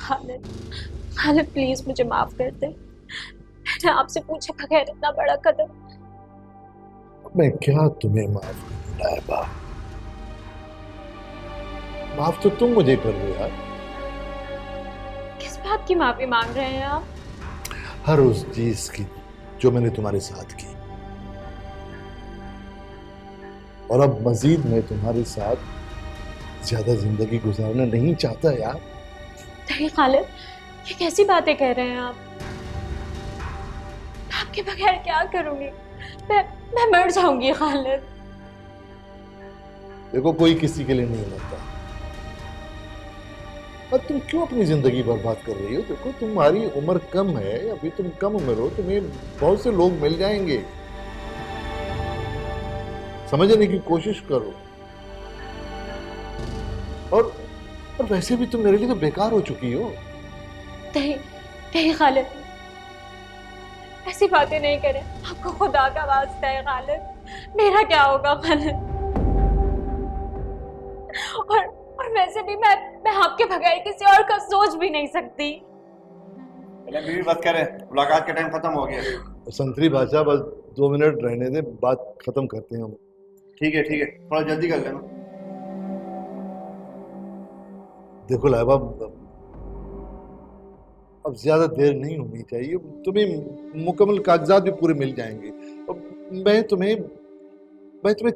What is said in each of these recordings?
Khalid, Khalid please मुझे माफ कर दे। मैंने आपसे पूछे बगैर इतना बड़ा कदम। मैं क्या तुम्हें माफ करूं लाइबा? माफ तो तुम मुझे कर दो यार। किस बात की माफी मांग रहे हैं आप? हर उस चीज की जो मैंने तुम्हारे साथ की, और अब मजीद मैं तुम्हारे साथ ज्यादा जिंदगी गुजारना नहीं चाहता यार। नहीं खालिद, ये कैसी बातें कह रहे हैं आप? आपके बगैर क्या करूंगी? मैं मैं मर जाऊंगी खालिद। देखो, कोई किसी के लिए नहीं मरता। और तुम क्यों अपनी जिंदगी बर्बाद कर रही हो? देखो, तुम्हारी उम्र कम है, अभी तुम कम उम्र हो, तुम्हें बहुत से लोग मिल जाएंगे। समझने की कोशिश करो। और और वैसे भी तुम मेरे लिए तो बेकार हो चुकी हो। नहीं नहीं खालिद, ऐसी बातें नहीं करें। आपको खुदा का वास्ता है खालिद, मेरा क्या होगा खालिद? और वैसे भी मैं आपके बगैर किसी और का सोच भी नहीं सकती। चलें बीवी, बस करें, मुलाकात का टाइम खत्म हो गया। संतरी भाषा, बस 2 मिनट रहने दे, बात खत्म करते हैं हम। ठीक है, थोड़ा जल्दी कर लेना। देखो लाइबा, अब ज्यादा देर नहीं होनी चाहिए। तुम्हें मुकम्मल कागजात भी पूरे मिल जाएंगे। अब मैं तुम्हें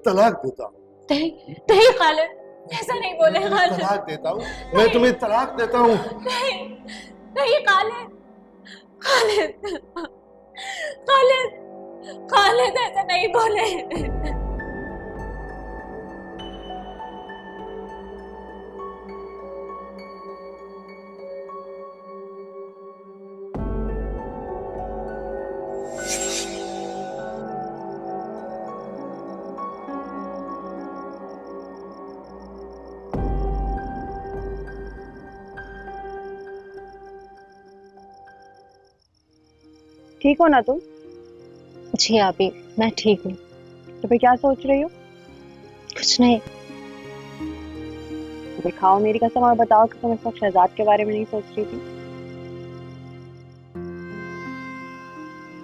तलाक देता हूँ। नहीं नहीं खालिद, ऐसा नहीं बोले मैं तुम्हें खालिद। तलाक देता हूँ। मैं तुम्हें तलाक देता हूँ। नहीं नहीं खालिद, खालिद, खालिद, खालिद ऐसा नहीं बोले। ठीक हो ना तुम? जी अभी मैं ठीक हूँ। तो फिर क्या सोच रही हो? कुछ नहीं। दिखाओ मेरी कसम और बताओ कि तुम इस वक्त शहजाद के बारे में नहीं सोच रही थी।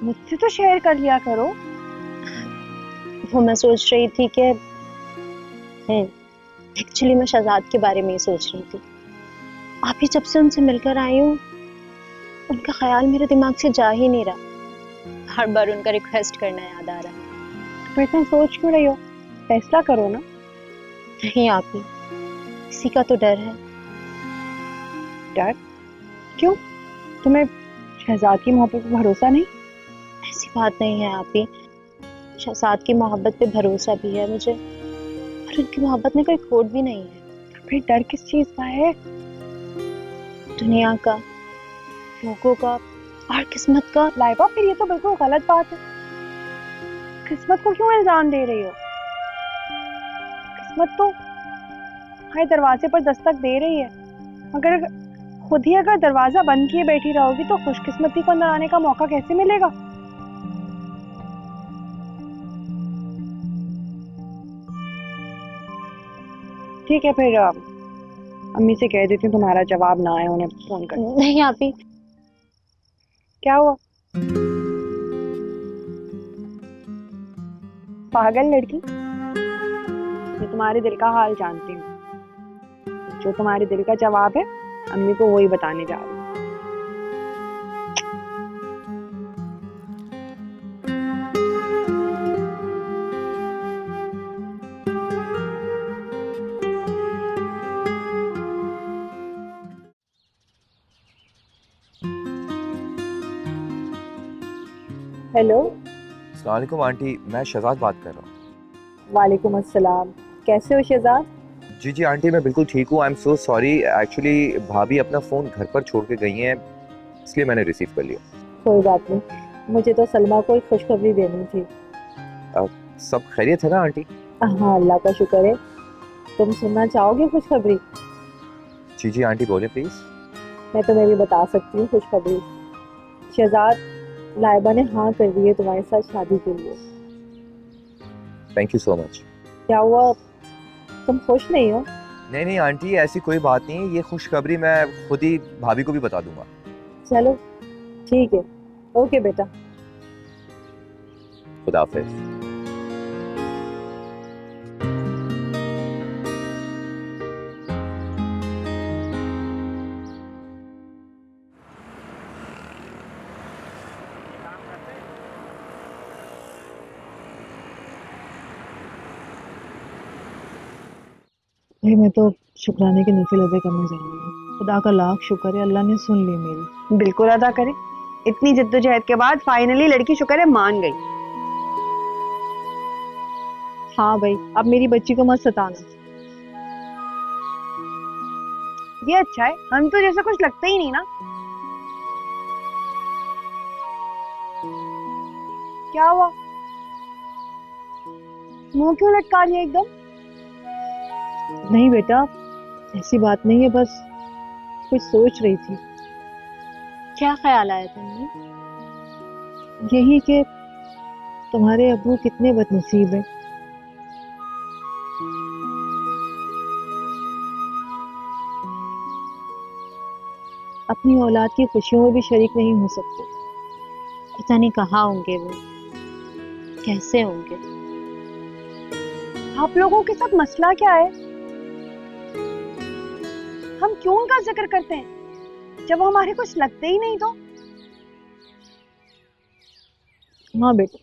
मुझसे तो शेयर कर लिया करो। वो मैं सोच रही थी कि एक्चुअली मैं शहजाद के बारे में ही सोच रही थी। आप ही जब से उनसे मिलकर आई हूँ, उनका ख्याल मेरे दिमाग से जा ही नहीं रहा। हर बार उनका रिक्वेस्ट करना याद आ रहा है। तो इतना सोच क्यों रही हो? फैसला करो ना। नहीं आप ही, इसी का तो डर है। डर? क्यों? तुम्हें शहजाद की मोहब्बत पर भरोसा नहीं? ऐसी बात नहीं है आप ही, शहजाद की मोहब्बत पे भरोसा भी है मुझे, और उनकी मोहब्बत में कोई खोट भी नहीं है। फिर डर किस चीज का है? दुनिया का, लोगों का और किस्मत का। लाइबा, फिर ये तो बिल्कुल गलत बात है। किस्मत को क्यों इल्जाम दे रही हो? किस्मत तो हर दरवाजे पर दस्तक दे रही है। मगर खुद ही अगर दरवाजा बंद किए बैठी रहोगी तो खुशकिस्मती को अंदर आने का मौका कैसे मिलेगा? ठीक है, फिर अम्मी से कह देती हूँ तुम्हारा जवाब ना आए, उन्हें फोन कर। नहीं आप ही। क्या हुआ? पागल लड़की, मैं तुम्हारे दिल का हाल जानती हूँ। जो तुम्हारे दिल का जवाब है, अम्मी को वही बताने जा रही हूँ। हेलो। अस्सलाम वालेकुम आंटी, मैं शहजाद बात कर रहा हूँ। वालेकुम अस्सलाम। कैसे हो शहजाद? जी जी आंटी, मैं बिल्कुल ठीक हूँ। I am so sorry, actually भाभी अपना फ़ोन घर पर छोड़ के गई हैं, इसलिए मैंने रिसीव कर लिया। कोई बात नहीं, मुझे तो सलमा को एक खुशखबरी देनी थी। सब खैरियत है ना आंटी? हाँ, अल्लाह का शुक्र है। तुम सुनना चाहोगे खुशखबरी? जी जी आंटी, बोले प्लीज़। मैं तुम्हें भी बता सकती हूँ खुशखबरी। शहजाद, लाइबा ने हाँ कर दी है तुम्हारे साथ शादी के लिए। Thank you so much. क्या हुआ, तुम खुश नहीं हो? नहीं नहीं आंटी, ऐसी कोई बात नहीं, ये खुशखबरी मैं खुद ही भाभी को भी बता दूंगा। चलो ठीक है, ओके बेटा। खुदा हाफिज। भाई मैं तो शुक्राने की नफिल अदा करने जा रही हूँ। खुदा का लाख शुक्र है, अल्लाह ने सुन ली मेरी। बिल्कुल अदा करें। इतनी जद्दोजहद के बाद फाइनली लड़की शुक्र है मान गई। हाँ भाई, अब मेरी बच्ची को मत सताना। ये अच्छा है, हम तो जैसा कुछ लगता ही नहीं ना। क्या हुआ, मुंह क्यों लटका लिया एकदम? नहीं बेटा, ऐसी बात नहीं है, बस कुछ सोच रही थी। क्या ख्याल आया तुमने? यही कि तुम्हारे अब्बू कितने बदनसीब हैं। अपनी औलाद की खुशियों में भी शरीक नहीं हो सकते। पता नहीं कहाँ होंगे वो, कैसे होंगे। आप लोगों के साथ मसला क्या है? हम क्यों उनका जिक्र करते हैं जब वो हमारे कुछ लगते ही नहीं तो? हाँ बेटा,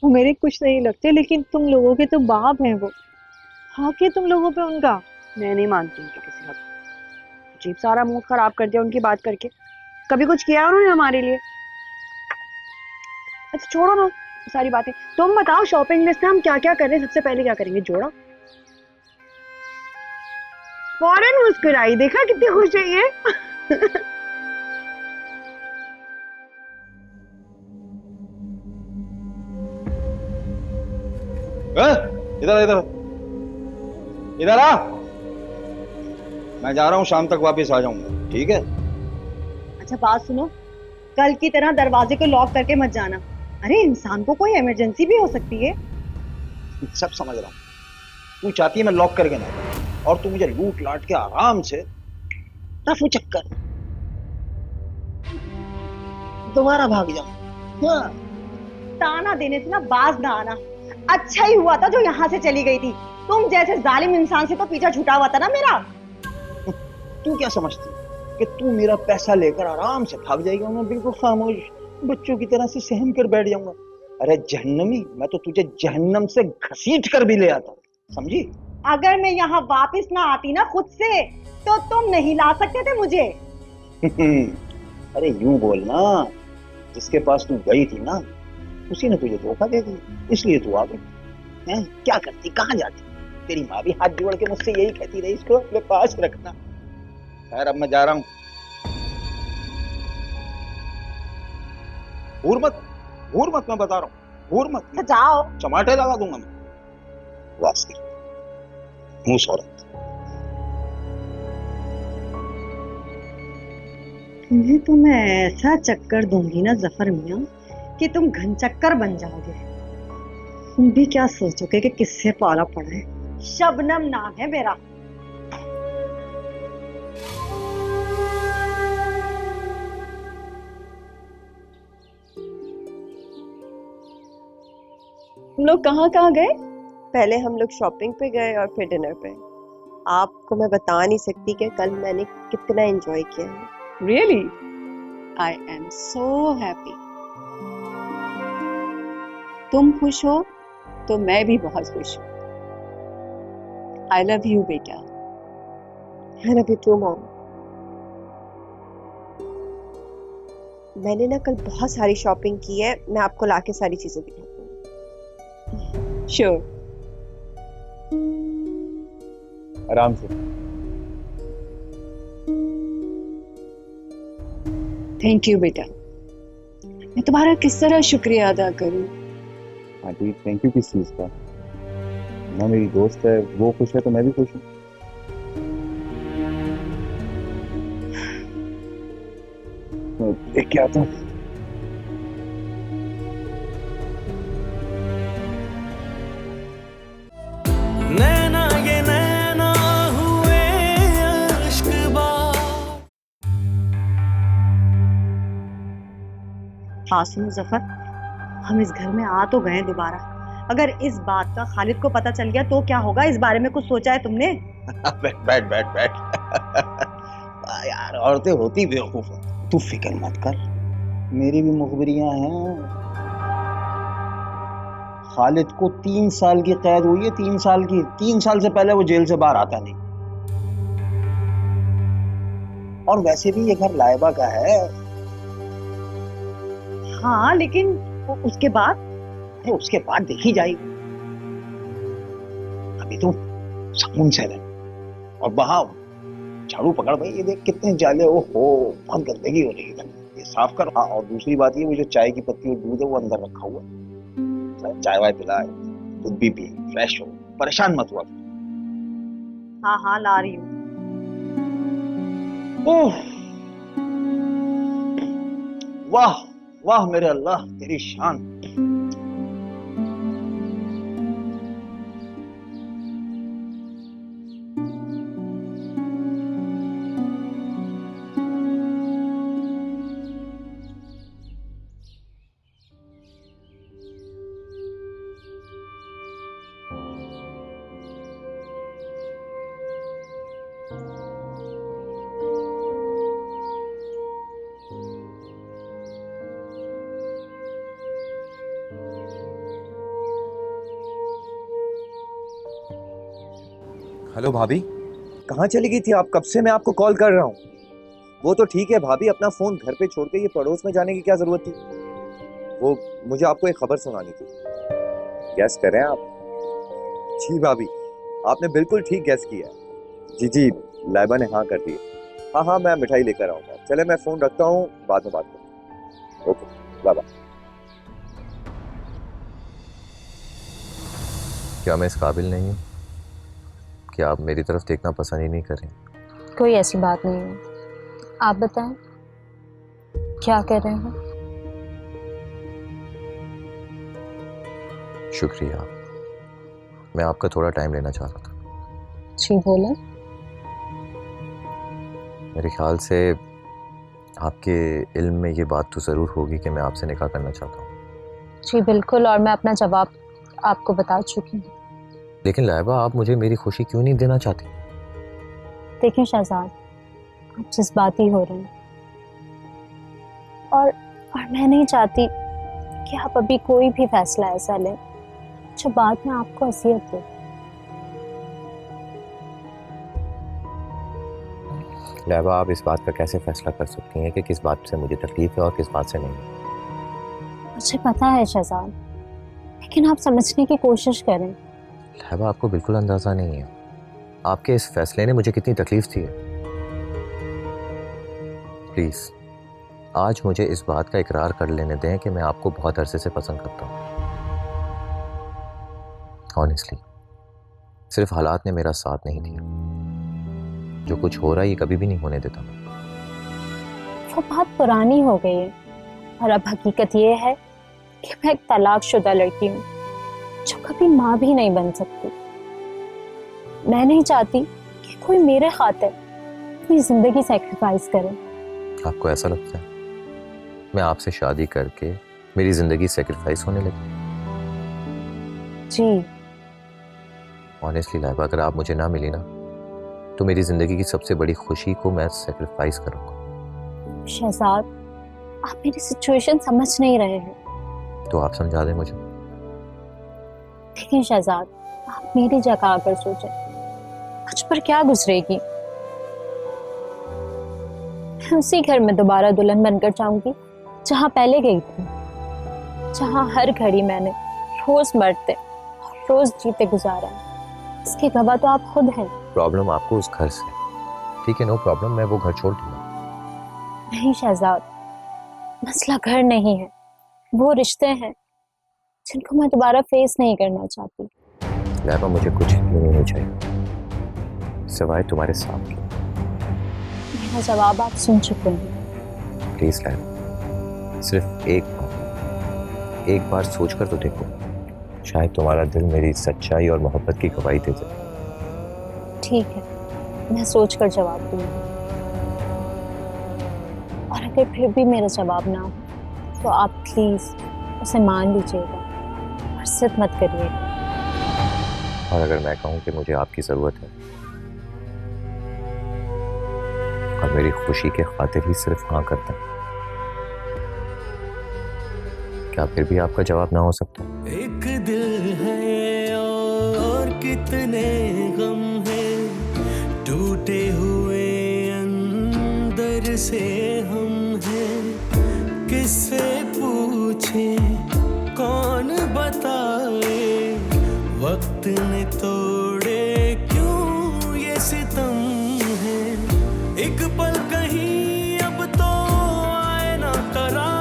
वो मेरे कुछ नहीं लगते, लेकिन तुम लोगों के तो बाप हैं वो। हाँ कि तुम लोगों पे उनका। मैं नहीं मानती उनके किसी हद। अजीब सारा मूड खराब कर दिया उनकी बात करके। कभी कुछ किया उन्होंने हमारे लिए? अच्छा छोड़ो ना सारी बातें, तुम बताओ शॉपिंग लिस्ट में हम क्या क्या कर रहे हैं? सबसे पहले क्या करेंगे? जोड़ा। फौरन मुस्कुराई, देखा कितनी खुश है ये। इधर इधर इधर आ। मैं जा रहा हूँ, शाम तक वापस आ जाऊंगा, ठीक है? अच्छा बात सुनो, कल की तरह दरवाजे को लॉक करके मत जाना। अरे इंसान को कोई इमरजेंसी भी हो सकती है। सब समझ रहा हूँ, तू चाहती है मैं लॉक करके ना, और तू मुझे लूट लाट के आराम से रफू चक्कर दोबारा भाग जाऊं। हाँ। ताना देने से ना बाज ना आना। अच्छा ही हुआ था जो यहाँ से चली गई थी। तुम जैसे जालिम इंसान से तो पीछा छूटा हुआ था ना मेरा। तू क्या समझती कि तू मेरा पैसा लेकर आराम से भाग जाएगी और मैं बिल्कुल खामोश बच्चों की तरह से सहम कर बैठ जाऊंगा? अरे जहन्नमी, मैं तो तुझे जहन्नम से घसीट कर भी ले आता, समझी? अगर मैं यहाँ वापस ना आती ना खुद से, तो तुम नहीं ला सकते थे मुझे। अरे यूं बोलना, जिसके पास तू गई थी ना उसी ने तुझे धोखा दे दिया, इसलिए तू आ गई। हैं? क्या करती, कहाँ जाती? तेरी माँ भी हाथ जोड़ के मुझसे यही कहती रही, इसको अपने पास रखना। खैर अब मैं जा रहा हूँ। घूर मत, मैं बता रहा हूँ, घूर मत। तो जाओ। चमाटे लगा दूंगा मैं। वास्ते मूस औरत। तुम्हें तो मैं ऐसा चक्कर दूंगी ना जफर मियां कि तुम घन चक्कर बन जाओगे। तुम भी क्या सोचोगे कि किससे पाला पड़ा है? शबनम नाम है मेरा। हम लोग कहाँ कहाँ गए? पहले हम लोग शॉपिंग पे गए और फिर डिनर पे। आपको मैं बता नहीं सकती कि कल मैंने कितना एंजॉय किया है। Really? I am so happy. तुम खुश हो तो मैं भी बहुत खुश हूँ। आई लव यू बेटा। I love you too mom. मैंने ना कल बहुत सारी शॉपिंग की है, मैं आपको लाके सारी चीजें दिखाती हूँ। श्योर। आराम से। थैंक यू बेटा। मैं तुम्हारा किस तरह शुक्रिया अदा करूं? आंटी थैंक यू किस चीज का? ना मेरी दोस्त है, वो खुश है तो मैं भी खुश हूँ। देख के आता हूँ। नैना ये नैना हाँ सुनो जफर, हम इस घर में आ तो गए दोबारा, अगर इस बात का खालिद को पता चल गया तो क्या होगा? इस बारे में कुछ सोचा है तुमने? बैठ बैठ बैठ बैठ। यार औरतें होती बेवकूफ हैं। तू फिक्र मत कर, मेरी भी मुखबिरियां हैं। खालिद को 3 साल की कैद हुई है, 3 साल की। 3 साल से पहले वो जेल से बाहर आता नहीं। और वैसे भी ये घर लाइबा का है। हाँ लेकिन उसके बाद? उसके बाद देखी जाएगी। अभी तो सुकून से रहे और बहाव। झाड़ू पकड़ भाई, ये देख कितने जाले। ओ हो, बहुत गंदगी हो रही है, ये साफ कर। हाँ, और दूसरी बात ये, वो जो चाय की पत्ती और दूध है वो अंदर रखा हुआ है। चाय वाय पिलाए, दूध भी पी, फ्रेश हो, परेशान मत हुआ। हाँ हाँ ला रही हूँ। वाह वाह मेरे अल्लाह, तेरी शान। हेलो भाभी, कहाँ चली गई थी आप? कब से मैं आपको कॉल कर रहा हूँ। वो तो ठीक है भाभी, अपना फोन घर पे छोड़ के ये पड़ोस में जाने की क्या जरूरत थी? वो मुझे आपको एक खबर सुनानी थी। गैस करें आप? जी भाभी, आपने बिल्कुल ठीक गैस किया है। जी जी, लाइबा ने हाँ कर दी। हाँ हाँ, मैं मिठाई लेकर आऊंगा। चले मैं फोन रखता हूँ, बाद में बात करूँ। Okay, bye bye. क्या मैं इस काबिल नहीं हूँ कि आप मेरी तरफ देखना पसंद ही नहीं करें? कोई ऐसी बात नहीं है। आप बताएं, क्या कर रहे हैं? शुक्रिया, मैं आपका थोड़ा टाइम लेना चाह रहा था। जी बोले। मेरे ख्याल से आपके इल्म में ये बात तो ज़रूर होगी कि मैं आपसे निकाह करना चाहता हूँ। जी बिल्कुल, और मैं अपना जवाब आपको बता चुकी हूँ। लेकिन लाइबा, आप मुझे मेरी खुशी क्यों नहीं देना चाहती? देखिए शहजाद, आप जज्बाती हो रहे हैं और मैं नहीं चाहती कि आप अभी कोई भी फैसला ऐसा लें जो बाद में आपको अज़ियत दे। लाइबा, आप इस बात का कैसे फैसला कर सकती हैं कि किस बात से मुझे तकलीफ है और किस बात से नहीं? मुझे पता है शहजाद, लेकिन आप समझने की कोशिश करें। लाइबा, आपको बिल्कुल अंदाजा नहीं है आपके इस फैसले ने मुझे कितनी तकलीफ दी है। प्लीज आज मुझे इस बात का इकरार कर लेने दें कि मैं आपको बहुत अरसे से पसंद करता हूं। ऑनेस्टली, सिर्फ हालात ने मेरा साथ नहीं दिया। जो कुछ हो रहा है ये कभी भी नहीं होने देता। वो बात पुरानी हो गई है और अब हकीकत ये है कि मैं एक तलाकशुदा लड़की हूँ जो कभी माँ भी नहीं बन सकती। मैं नहीं चाहती कि कोई मेरे खातिर अपनी जिंदगी सैक्रिफाइस करे। आपको ऐसा लगता है मैं आपसे शादी करके मेरी जिंदगी सैक्रिफाइस होने लगी? जी ऑनेस्टली लाइबा, अगर आप मुझे ना मिली ना तो मेरी जिंदगी की सबसे बड़ी खुशी को मैं सैक्रिफाइस करूंगा। शहजाद, आप मेरी सिचुएशन समझ नहीं रहे हैं। तो आप समझा दें मुझे। देखिए शहजाद, आप मेरी जगह आकर सोचें, मुझ पर क्या गुजरेगी। मैं उसी घर में दोबारा दुल्हन बनकर जाऊंगी जहां पहले गई थी, जहां हर घड़ी मैंने रोज मरते और रोज जीते गुजारा है। इसके गवाह तो आप खुद हैं। प्रॉब्लम आपको उस घर से, ठीक है, नो प्रॉब्लम, मैं वो घर छोड़ दूंगा। नहीं शहजाद, मसला घर नहीं है, वो रिश्ते हैं जिनको मैं दोबारा फेस नहीं करना चाहती। लाइबा, मुझे कुछ नहीं चाहिए सिवाय तुम्हारे साथ के। मेरा जवाब आप सुन चुके हैं। प्लीज लाइबा, सिर्फ एक बार सोच कर तो देखो, शायद तुम्हारा दिल मेरी सच्चाई और मोहब्बत की गवाही दे दे। ठीक है, मैं सोच कर जवाब दूंगी, और अगर फिर भी मेरा जवाब ना हो तो आप प्लीज उसे मान लीजिएगा और जिद मत करिएगा। और अगर मैं कहूँ कि मुझे आपकी जरूरत है और मेरी खुशी के खातिर ही सिर्फ हाँ करता है, क्या फिर भी आपका जवाब ना हो सकता? एक दिल है और कितने गम है, टूटे हुए अंदर से हम हैं, किससे पूछे कौन बताए, वक्त ने तोड़े क्यों ये सितम है, एक पल कहीं अब तो आए ना करार।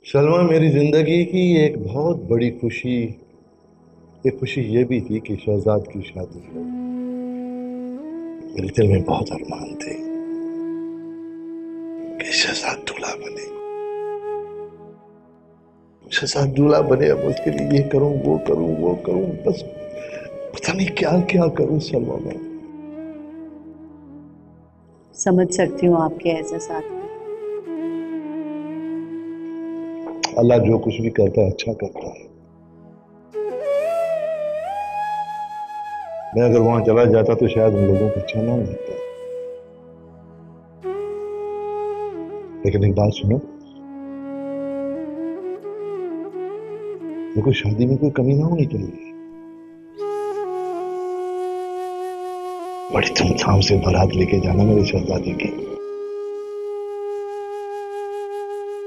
सलमा, मेरी जिंदगी की एक बहुत बड़ी खुशी, एक खुशी ये भी थी कि शहजाद की शादी हो। मेरे दिल में बहुत अरमान थे कि शहजाद दूल्हा बने, शहजाद दूल्हा बने। अब उसके लिए ये करूं, वो करूं, वो करूं, बस पता नहीं क्या क्या करूं सलमा। मैं समझ सकती हूँ आपके एहसास। अल्लाह जो कुछ भी करता है अच्छा करता है। मैं अगर वहां चला जाता तो शायद उन लोगों को अच्छा ना लगता, लेकिन एक बात सुनो, देखो शादी में कोई कमी ना होनी चाहिए। बड़ी धूमधाम से बारात लेके जाना मेरे शहजादे की।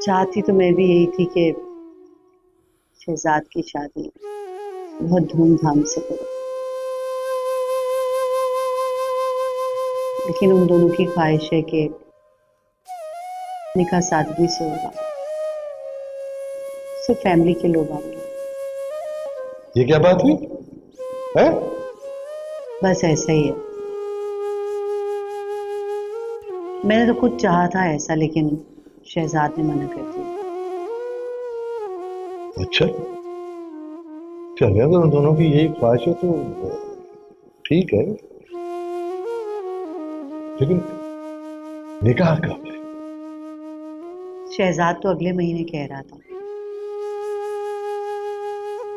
चाहती तो मैं भी यही थी कि शहजाद की शादी बहुत धूमधाम से करो, लेकिन उन दोनों की ख्वाहिश है कि निकाह सादगी से होगा, सिर्फ फैमिली के लोग आएंगे। ये क्या बात हुई है? बस ऐसा ही है। मैंने तो खुद चाहा था ऐसा, लेकिन शहजाद ने मना कर दिया। अच्छा, चलिए अगर उन दोनों की यही ख्वाहिश है तो ठीक है, लेकिन निकाह कब है? शहजाद तो अगले महीने कह रहा था,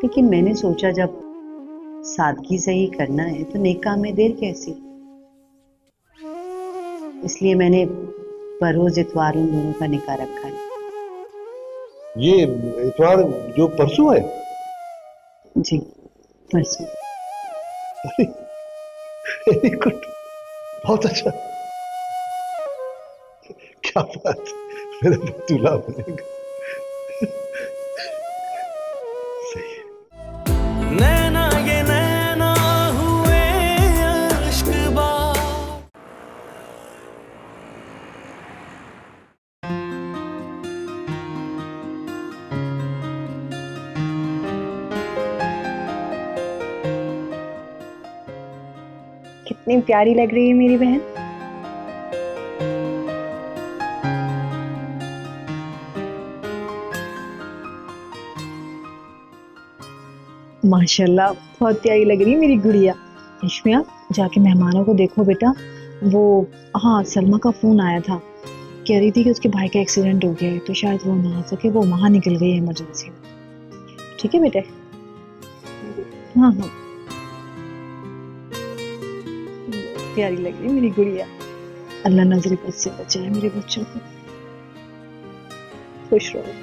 लेकिन मैंने सोचा जब सादगी से ही करना है तो निकाह में देर कैसी, इसलिए मैंने बरोज इतवार उन दोनों का निकाह रखा है। ये इतवार जो परसों है? जी परसों। वेरी गुड, बहुत अच्छा। क्या बात, मेरा दूल्हा बनेगा। सही है। नैना ये नैना हुए अश्क बार। कितनी प्यारी लग रही है मेरी बहन। माशाल्लाह बहुत प्यारी लग रही है मेरी गुड़िया। रेशमिया, जाके मेहमानों को देखो बेटा। वो हाँ, सलमा का फोन आया था, कह रही थी कि उसके भाई का एक्सीडेंट हो गया है तो शायद वो ना आ सके, वो वहां निकल गई है इमरजेंसी में। ठीक है बेटे? हाँ हाँ, प्यारी लग रही है मेरी गुड़िया। अल्लाह नजर बद से बचाए मेरे बच्चों को। खुश रहो।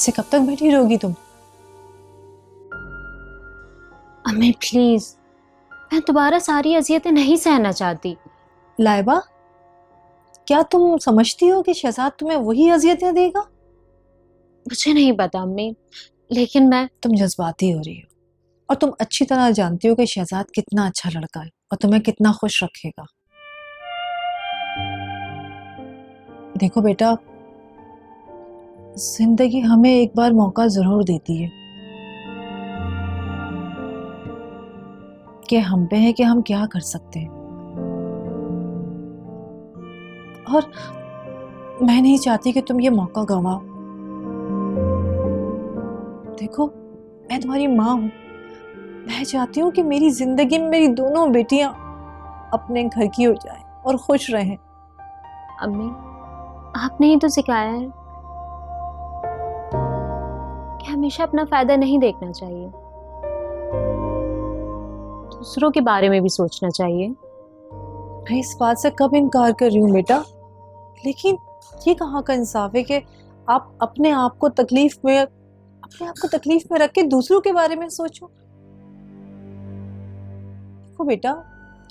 ऐसे कब तक बैठी रहोगी तुम? अम्मी प्लीज, मैं दोबारा सारी अजियतें नहीं सहना चाहती। लाइबा, क्या तुम समझती हो कि शहजाद तुम्हें वही अजियतें देगा? मुझे नहीं पता अम्मी, लेकिन मैं तुम जज्बाती हो रही हो और तुम अच्छी तरह जानती हो कि शहजाद कितना अच्छा लड़का है और तुम्हें कितना खुश रखेगा। देखो बेटा, जिंदगी हमें एक बार मौका जरूर देती है कि हम पे है कि हम क्या कर सकते हैं, और मैं नहीं चाहती कि तुम ये मौका गंवाओ। देखो, मैं तुम्हारी माँ हूं, मैं चाहती हूँ कि मेरी जिंदगी में मेरी दोनों बेटियां अपने घर की हो जाएं और खुश रहें। अम्मी, आपने ही तो सिखाया है कि हमेशा अपना फायदा नहीं देखना चाहिए, दूसरों के बारे में भी सोचना चाहिए। मैं इस बात से कब इनकार कर रही हूँ बेटा, लेकिन ये कहाँ का इंसाफ है कि आप अपने आप को तकलीफ में रख के दूसरों के बारे में सोचो। देखो बेटा,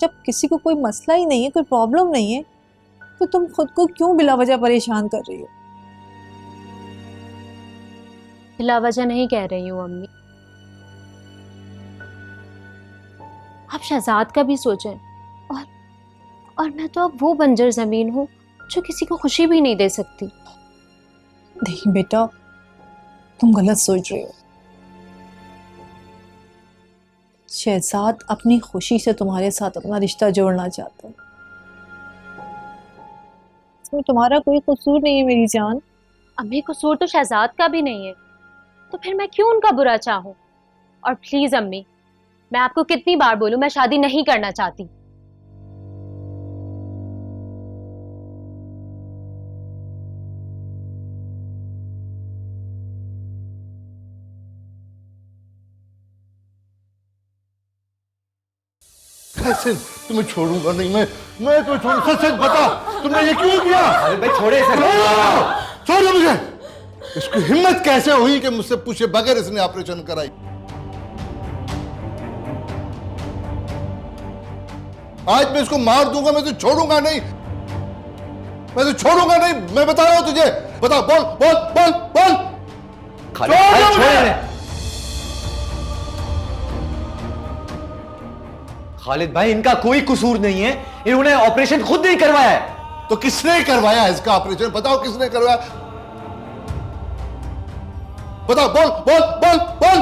जब किसी को कोई मसला ही नहीं है, कोई प्रॉब्लम नहीं है, तो तुम खुद को क्यों बिला वजह परेशान कर रही हो? बिला वजह नहीं कह रही हूँ अम्मी, आप शहजाद का भी सोचें। और मैं तो अब वो बंजर जमीन हूँ जो किसी को खुशी भी नहीं दे सकती। नहीं बेटा, तुम गलत सोच रही हो। शहजाद अपनी खुशी से तुम्हारे साथ अपना रिश्ता जोड़ना चाहता है, इसमें तुम्हारा कोई कसूर नहीं है मेरी जान। अम्मी, कसूर तो शहजाद का भी नहीं है, तो फिर मैं क्यों उनका बुरा चाहूं? और प्लीज अम्मी, मैं आपको कितनी बार बोलूं, मैं शादी नहीं करना चाहती। कैसे तुम्हें छोड़ूंगा नहीं मैं तो छोड़, सच सच बता, तुमने ये क्यों किया? अरे भाई छोड़े इसे। छोड़ दो मुझे। इसकी हिम्मत कैसे हुई कि मुझसे पूछे बगैर इसने ऑपरेशन कराई? आज मैं इसको मार दूंगा, मैं तो छोड़ूंगा नहीं, मैं बता रहा हूं तुझे। बता, बोल बोल बोल बोल। खालिद भाई छोड़। खालिद भाई, इनका कोई कसूर नहीं है, इन्होंने ऑपरेशन खुद नहीं करवाया है। तो किसने करवाया इसका ऑपरेशन? बताओ किसने करवाया? बताओ, बोल बोल बोल बोल।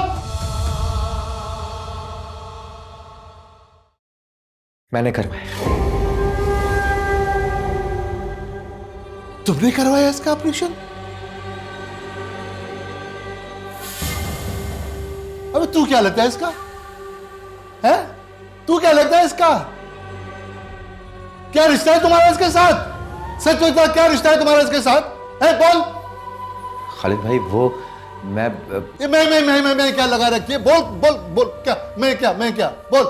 मैंने करवाया। तुमने करवाया इसका ऑपरेशन? अबे तू क्या लगता है इसका? है? तू क्या लगता है इसका? क्या रिश्ता है तुम्हारा इसके साथ? सच बता, क्या रिश्ता है तुम्हारा इसके साथ? है, बोल। खालिद भाई, वो मैं क्या लगा रखी है? बोल बोल बोल। क्या मैं क्या बोल।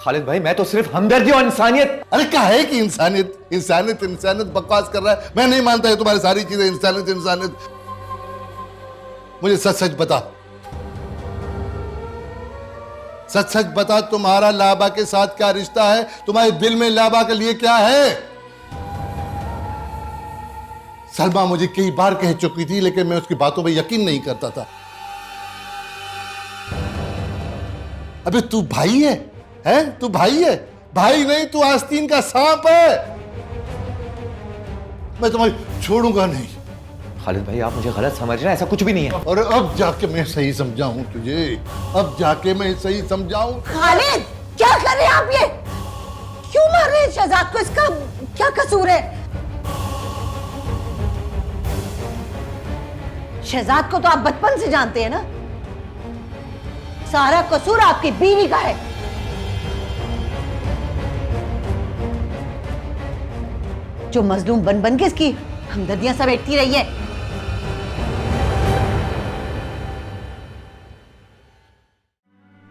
खालिद भाई, मैं तो सिर्फ हमदर्दी और इंसानियत। अरे क्या है कि इंसानियत बकवास कर रहा है। मैं नहीं मानता है तुम्हारी सारी चीजें इंसानियत। मुझे सच बता, सच बता, तुम्हारा लाबा के साथ क्या रिश्ता है? तुम्हारे दिल में लाबा के लिए क्या है? सलमा मुझे कई बार कह चुकी थी, लेकिन मैं उसकी बातों पे यकीन नहीं करता था। अबे तू भाई है? तू भाई है? भाई नहीं, तू आस्तीन का सांप है। मैं तुम्हें छोड़ूंगा नहीं। खालिद भाई, आप मुझे गलत समझ रहे हैं, ऐसा कुछ भी नहीं है। और अब जाके मैं सही समझाऊं तुझे, खालिद, क्या कर रहे हैं आप? ये क्यों मार रहे हैं शहजाद को? इसका क्या कसूर है? शहजाद को तो आप बचपन से जानते हैं ना, सारा कसूर आपकी बीवी का है। जो मजलूम बन के इसकी हमदर्दियां समेटती रही है।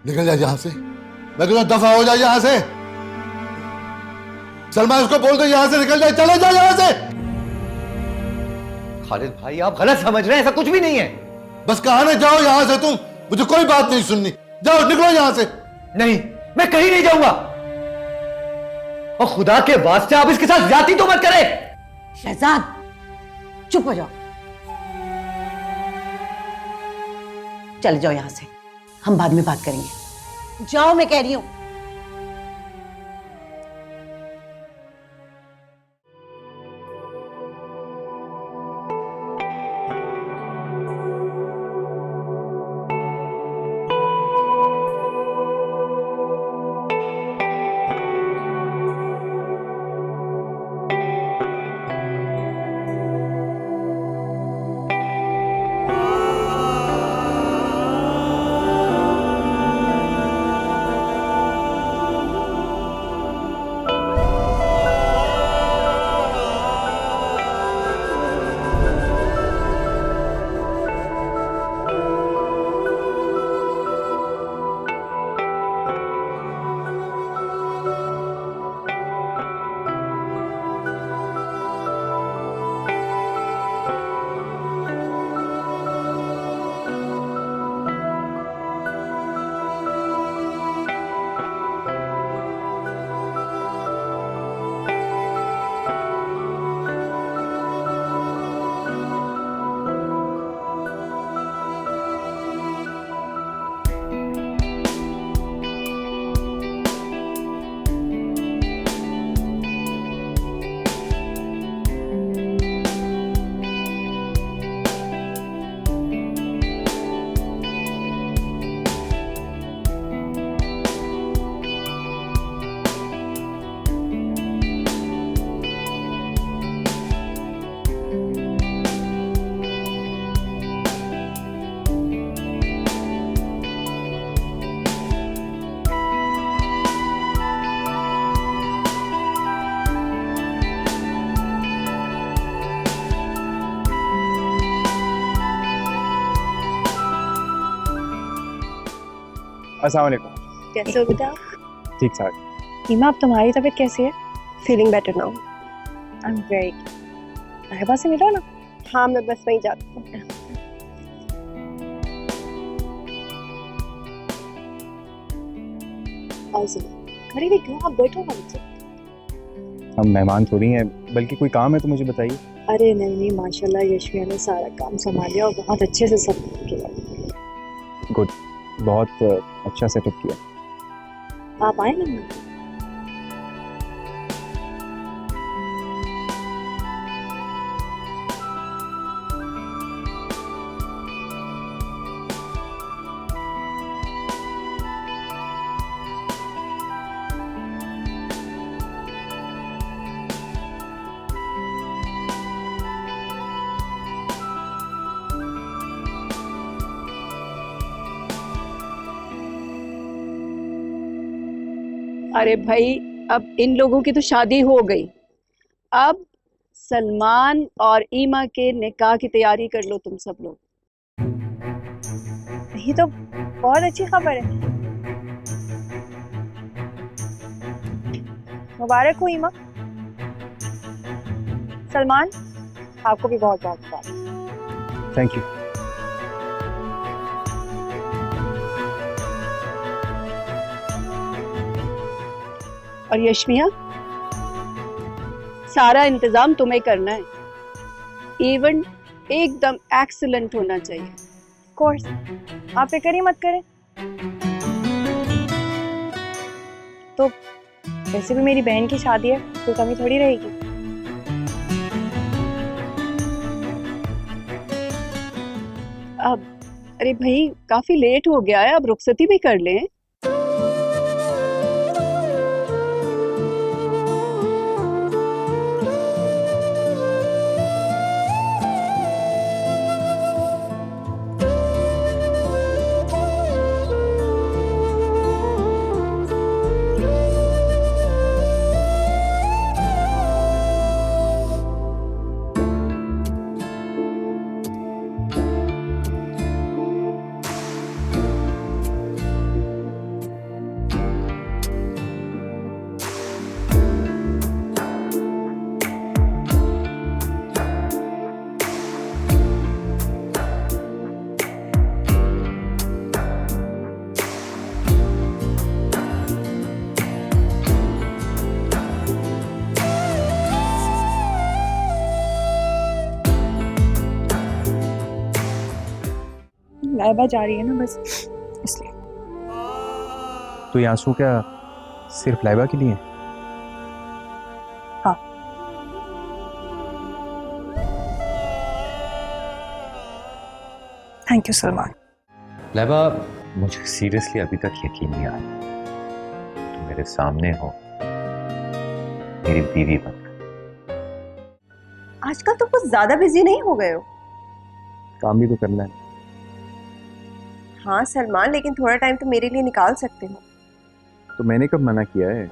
निकल जा यहां से, मैं कहता दफा हो जा यहां से। सलमा, उसको बोल दो यहां से निकल जाए, चले जाओ यहां से। खालिद भाई, आप गलत समझ रहे हैं, ऐसा कुछ भी नहीं है। बस कहा ना जाओ यहां से तुम, मुझे कोई बात नहीं सुननी, जाओ निकलो यहां से। नहीं, मैं कहीं नहीं जाऊंगा। और खुदा के वास्ते आप इसके साथ ज्यादती तो मत करें। शहजाद चुप हो जाओ, चले जाओ यहां से, हम बाद में बात करेंगे। जाओ मैं कह रही हूं। अस्सलाम वालेकुम। कैसे हो बेटा? ठीक ठाक। ईमा, अब तुम्हारी तबीयत कैसी है? Feeling better now. I am very साहिबा से मिलो ना। हाँ, मैं बस वहीं जाती हूँ। अरे वे क्यों, आप बैठो ना मुझसे। हम मेहमान थोड़ी हैं, बल्कि कोई काम है तो मुझे बताइए। अरे नहीं नहीं, माशाल्लाह यशमिया ने सारा काम संभाला और बहुत अच्छे से सब किया। गुड, बहुत अच्छा सेटअप किया। आप आए ना। अरे भाई, अब इन लोगों की तो शादी हो गई, अब सलमान और ईमा के निकाह की तैयारी कर लो तुम सब लोग। ये तो बहुत अच्छी खबर है। मुबारक हो ईमा। सलमान, आपको भी बहुत बहुत मुबारक। Thank you. और यशमिया, सारा इंतजाम तुम्हें करना है। इवेंट एकदम एक्सीलेंट होना चाहिए। कोर्स, आप फिक्र ही मत करें। तो वैसे भी मेरी बहन की शादी है, कोई कमी थोड़ी रहेगी। अब अरे भाई, काफी लेट हो गया है, अब रुखसती भी कर लें। लाइबा जा रही है ना, बस इसलिए। तो ये आंसू क्या सिर्फ लाइबा के लिए हैं? हाँ। Thank you Salman. लाइबा, मुझे सीरियसली अभी तक यकीन नहीं आ रहा तुम मेरे सामने हो मेरी बीवी बनकर। आजकल तो कुछ ज्यादा बिजी नहीं हो गए हो? काम भी तो करना है। हाँ सलमान, लेकिन थोड़ा टाइम तो मेरे लिए निकाल सकते हो। तो मैंने कब मना किया है?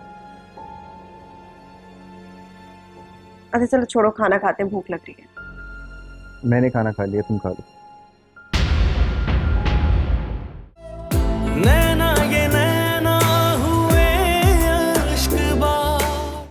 अच्छा चलो छोड़ो, खाना खाते हैं, भूख लग रही है। मैंने खाना खा लिया, तुम खा लो।